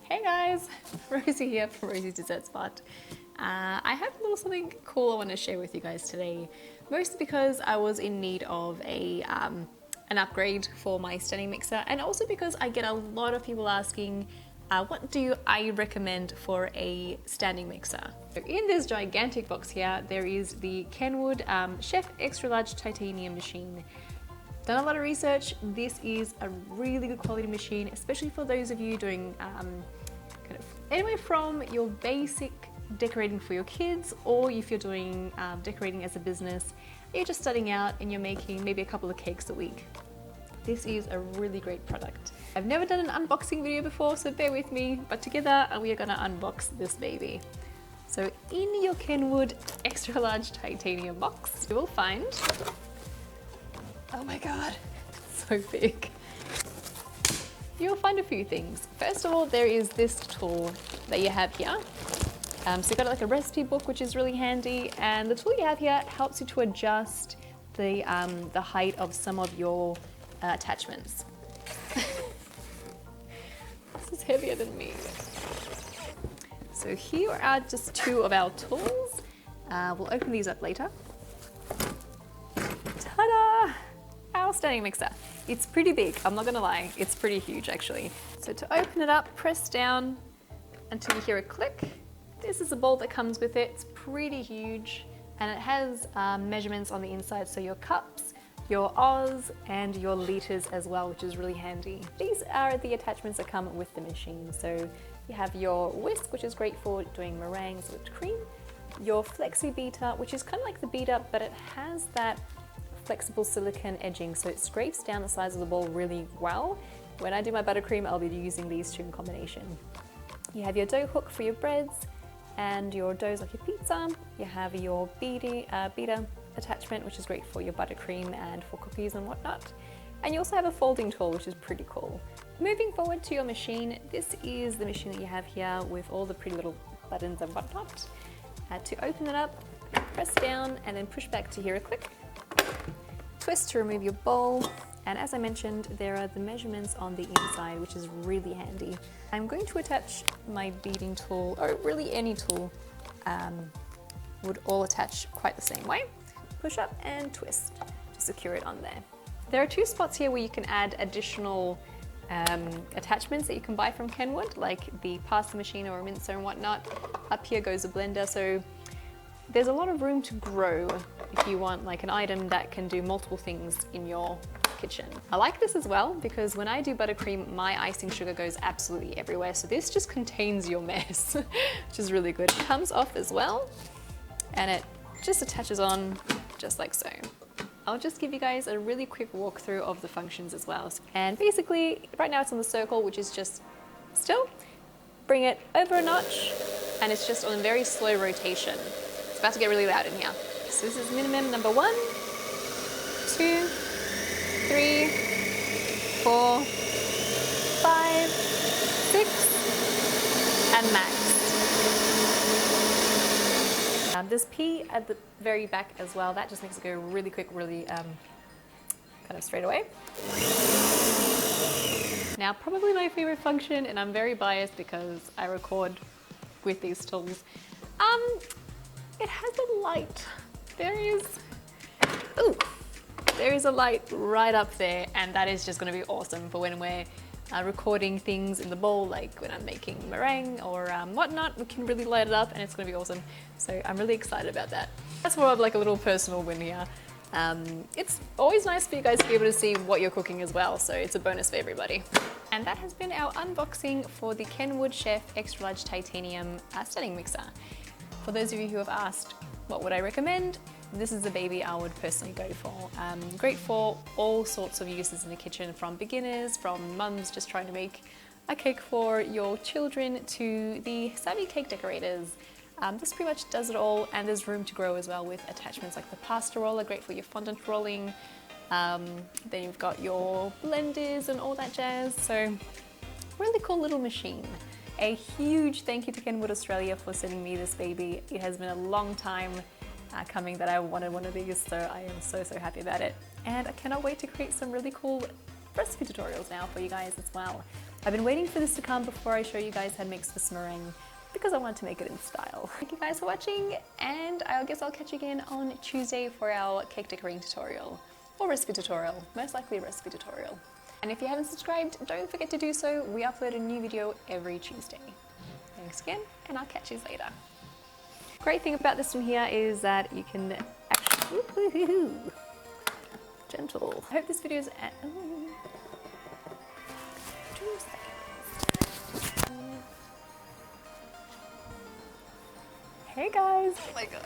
Hey guys, Rosie here from Rosie's Dessert Spot. I have a little something cool I want to share with you guys today, mostly because I was in need of an upgrade for my standing mixer, and also because I get a lot of people asking what do I recommend for a standing mixer. So in this gigantic box here there is the Kenwood Chef XL Titanium machine. Done a lot of research. This is a really good quality machine, especially for those of you doing kind of anywhere from your basic decorating for your kids, or if you're doing decorating as a business, you're just starting out and you're making maybe a couple of cakes a week. This is a really great product. I've never done an unboxing video before, so bear with me, but together we are gonna unbox this baby. So in your Kenwood extra large titanium box, you will find, oh my God, it's so big. You'll find a few things. First of all, there is this tool that you have here. So you've got like a recipe book, which is really handy. And the tool you have here helps you to adjust the height of some of your attachments. This is heavier than me. So here are just two of our tools. We'll open these up later. Ta-da! Our standing mixer. It's pretty big, I'm not gonna lie, it's pretty huge actually. So to open it up, press down until you hear a click. This is a bowl that comes with it. It's pretty huge, and it has measurements on the inside, so your cups, your Oz, and your liters as well, which is really handy. These are the attachments that come with the machine. So you have your whisk, which is great for doing meringues with cream, your flexi beater, which is kind of like the beater, but it has that flexible silicone edging, so it scrapes down the sides of the bowl really well. When I do my buttercream, I'll be using these two in combination. You have your dough hook for your breads and your doughs like your pizza. You have your beater attachment, which is great for your buttercream and for cookies and whatnot. And you also have a folding tool, which is pretty cool. Moving forward to your machine, this is the machine that you have here with all the pretty little buttons and whatnot. To open it up, press down and then push back to hear a click. Twist to remove your bowl, and as I mentioned, there are the measurements on the inside, which is really handy. I'm going to attach my beading tool, or really any tool, would all attach quite the same way. Push up and twist to secure it on there. There are two spots here where you can add additional attachments that you can buy from Kenwood, like the pasta machine or a mincer and whatnot. Up here goes a blender, so there's a lot of room to grow if you want like an item that can do multiple things in your kitchen. I like this as well because when I do buttercream, my icing sugar goes absolutely everywhere. So this just contains your mess, which is really good. It comes off as well, and it just attaches on just like so. I'll just give you guys a really quick walkthrough of the functions as well. And basically, right now it's on the circle, which is just still. Bring it over a notch, and it's just on a very slow rotation. It's about to get really loud in here. So this is minimum number 1, 2, 3, 4, 5, 6, and max. There's P at the very back as well. That just makes it go really quick, really kind of straight away. Now, probably my favorite function, and I'm very biased because I record with these tools. It has a light. There is a light right up there, and that is just going to be awesome for when we're recording things in the bowl, like when I'm making meringue or whatnot. We can really light it up, and it's going to be awesome. So I'm really excited about that. That's more of like a little personal win here. It's always nice for you guys to be able to see what you're cooking as well, so it's a bonus for everybody. And that has been our unboxing for the Kenwood Chef XL Titanium standing mixer. For those of you who have asked, what would I recommend? This is the baby I would personally go for. Great for all sorts of uses in the kitchen, from beginners, from mums just trying to make a cake for your children, to the savvy cake decorators. This pretty much does it all, and there's room to grow as well with attachments like the pasta roller, great for your fondant rolling. Then you've got your blenders and all that jazz. So really cool little machine. A huge thank you to Kenwood Australia for sending me this baby. It has been a long time coming that I wanted one of these, so I am so happy about it. And I cannot wait to create some really cool recipe tutorials now for you guys as well. I've been waiting for this to come before I show you guys how to make Swiss meringue because I wanted to make it in style. Thank you guys for watching, and I guess I'll catch you again on Tuesday for our cake decorating tutorial, or recipe tutorial, most likely a recipe tutorial. And if you haven't subscribed, don't forget to do so. We upload a new video every Tuesday. Thanks again, and I'll catch you later. Great thing about this one here is that you can actually, gentle. I hope this video is at, 2 seconds. Hey guys. Oh my god.